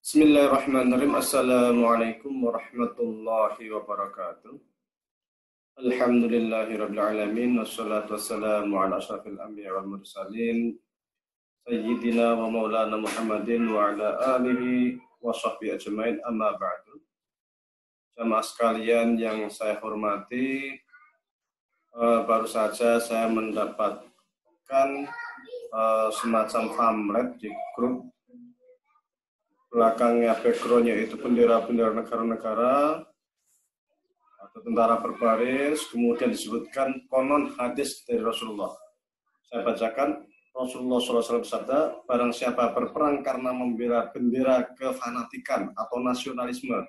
Bismillahirrahmanirrahim. Assalamualaikum warahmatullahi wabarakatuh. Alhamdulillahirabbil alamin wassalatu wassalamu ala asyrafil anbiya'i wal mursalin sayyidina wa maulana Muhammadin wa ala alihi wa sahbihi ajmain, amma ba'du. Jamaah sekalian yang saya hormati, baru saja saya mendapatkan semacam pamflet di grup. Belakangnya backgroundnya itu bendera-bendera negara-negara atau tentara berbaris, kemudian disebutkan konon hadis dari Rasulullah. Saya bacakan, Rasulullah SAW bersabda, barang siapa berperang karena membela bendera kefanatikan atau nasionalisme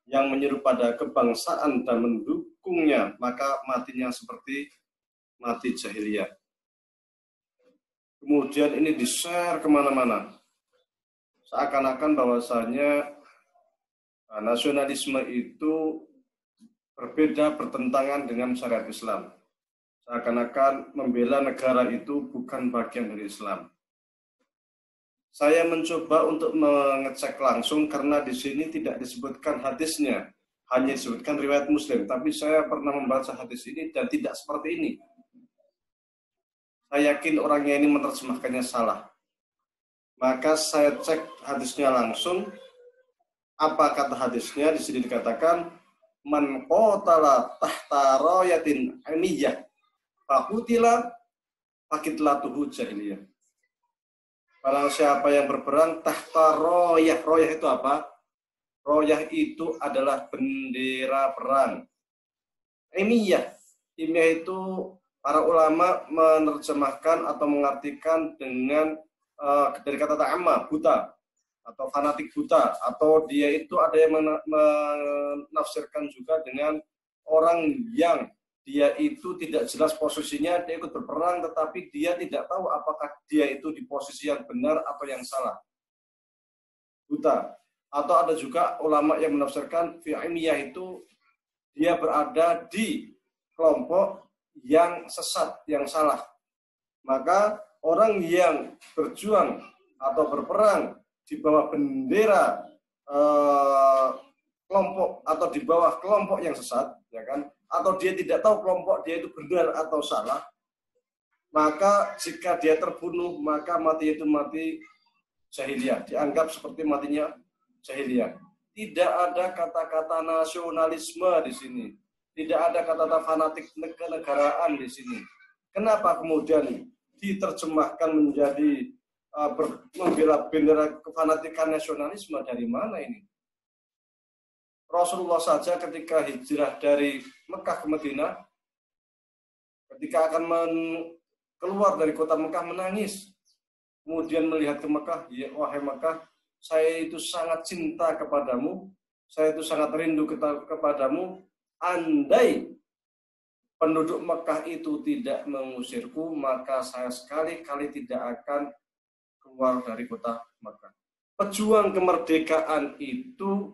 yang menyeru pada kebangsaan dan mendukungnya, maka matinya seperti mati jahiliyah. Kemudian ini di-share kemana-mana. Seakan-akan bahwasanya nasionalisme itu berbeda, bertentangan dengan syariat Islam. Seakan-akan membela negara itu bukan bagian dari Islam. Saya mencoba untuk mengecek langsung karena di sini tidak disebutkan hadisnya, hanya disebutkan riwayat Muslim. Tapi saya pernah membaca hadis ini dan tidak seperti ini. Saya yakin orangnya ini menerjemahkannya salah. Maka saya cek hadisnya langsung. Apa kata hadisnya? Di sini dikatakan, man qatala tahta rayatin amiyah faqutila faqitlatuhu jahiliyah. Barang siapa yang berperang tahta rayah. Rayah itu apa? Rayah itu adalah bendera perang. Amiyah. Amiyah itu para ulama menerjemahkan atau mengartikan dengan dari kata ta'amma, buta atau fanatik buta, atau dia itu ada yang menafsirkan juga dengan orang yang dia itu tidak jelas posisinya, dia ikut berperang tetapi dia tidak tahu apakah dia itu di posisi yang benar atau yang salah, buta. Atau ada juga ulama yang menafsirkan fi'imiyah itu dia berada di kelompok yang sesat, yang salah. Maka orang yang berjuang atau berperang di bawah bendera kelompok atau di bawah kelompok yang sesat, ya kan? Atau dia tidak tahu kelompok dia itu benar atau salah, maka jika dia terbunuh maka mati itu mati jahiliyah, dianggap seperti matinya jahiliyah. Tidak ada kata-kata nasionalisme di sini, tidak ada kata-kata fanatik kenegaraan di sini. Kenapa kemudian diterjemahkan menjadi membela bendera kefanatikan nasionalisme? Dari mana ini? Rasulullah saja ketika hijrah dari Mekah ke Madinah, ketika akan keluar dari kota Mekah menangis, kemudian melihat ke Mekah, ya wahai Mekah, saya itu sangat cinta kepadamu, saya itu sangat rindu kepadamu, andai penduduk Mekah itu tidak mengusirku, maka saya sekali-kali tidak akan keluar dari kota Mekah. Pejuang kemerdekaan itu,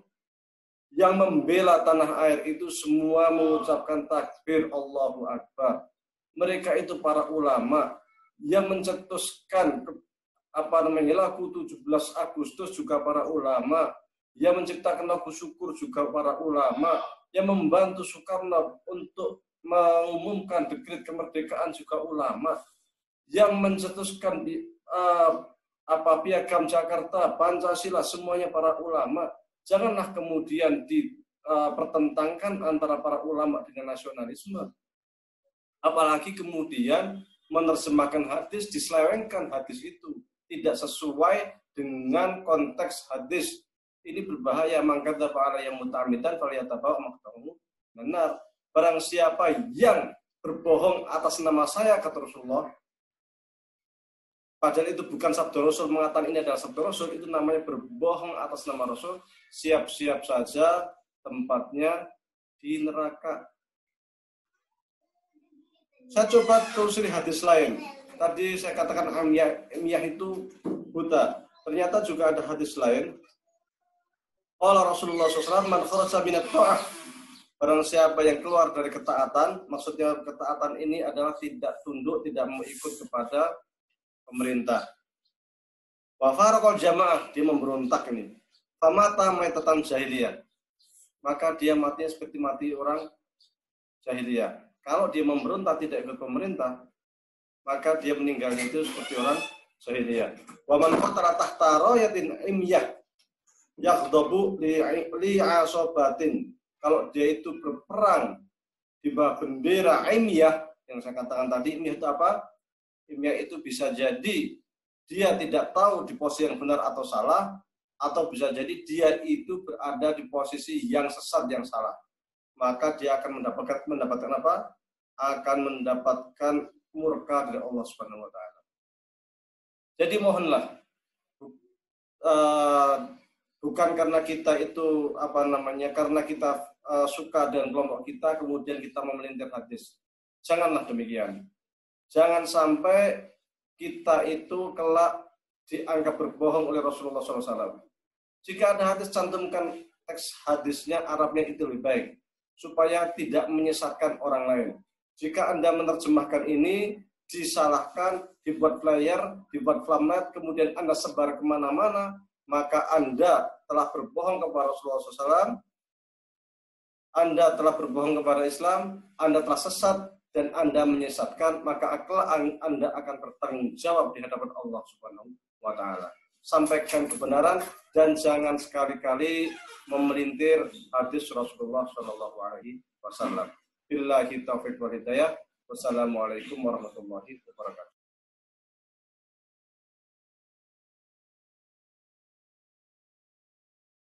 yang membela tanah air itu semua mengucapkan takbir Allahu Akbar. Mereka itu para ulama yang mencetuskan lagu 17 Agustus juga para ulama, yang menciptakan lagu syukur juga para ulama, yang membantu Soekarno untuk mengumumkan dekret kemerdekaan juga ulama, yang mencetuskan Piagam Jakarta, Pancasila, semuanya para ulama. Janganlah kemudian dipertentangkan antara para ulama dengan nasionalisme. Apalagi kemudian menerjemahkan hadis, diselewengkan hadis itu tidak sesuai dengan konteks hadis. Ini berbahaya. Mangkata fa'ala yang muta'amidan faliyatabawa maqtahu benar. Barang siapa yang berbohong atas nama saya, kata Rasulullah, padahal itu bukan sabda Rasul, mengatakan ini adalah sabda Rasul, itu namanya berbohong atas nama Rasul, siap-siap saja tempatnya di neraka. Saya coba telusuri hadis lain. Tadi saya katakan amiyah itu buta. Ternyata juga ada hadis lain. Qala Rasulullah SAW, man kharaja minat ta'ah, barang siapa yang keluar dari ketaatan, maksudnya ketaatan ini adalah tidak tunduk, tidak mau ikut kepada pemerintah. Wa faraqal jamaah, dia memberontak ini. famata maitatan jahiliyah, maka dia matinya seperti mati orang jahiliyah. Kalau dia memberontak tidak ikut pemerintah, maka dia meninggalnya itu seperti orang jahiliyah. Wa man qatala tahta rayatin imyah yaghdabu li asobatin. Kalau dia itu berperang di bawah bendera imyah, yang saya katakan tadi, imyah itu apa? Imyah itu bisa jadi dia tidak tahu di posisi yang benar atau salah, atau bisa jadi dia itu berada di posisi yang sesat, yang salah. Maka dia akan mendapatkan apa? Akan mendapatkan murka dari Allah Subhanahu wa taala. Jadi mohonlah bukan karena kita itu karena kita suka dengan kelompok kita kemudian kita memelintir hadis. Janganlah demikian. Jangan sampai kita itu kelak dianggap berbohong oleh Rasulullah SAW. Jika ada hadis, cantumkan teks hadisnya Arabnya itu lebih baik supaya tidak menyesatkan orang lain. Jika Anda menerjemahkan ini, disalahkan, dibuat flyer, dibuat flamlet, kemudian Anda sebar kemana-mana, maka Anda telah berbohong kepada Rasulullah SAW, Anda telah berbohong kepada Islam, Anda telah sesat, dan Anda menyesatkan, maka Anda akan bertanggung jawab di hadapan Allah Subhanahu wa taala. Sampaikan kebenaran dan jangan sekali-kali memelintir hadis Rasulullah sallallahu alaihi wasallam. Billahi taufiq wal hidayah. Wassalamualaikum warahmatullahi wabarakatuh.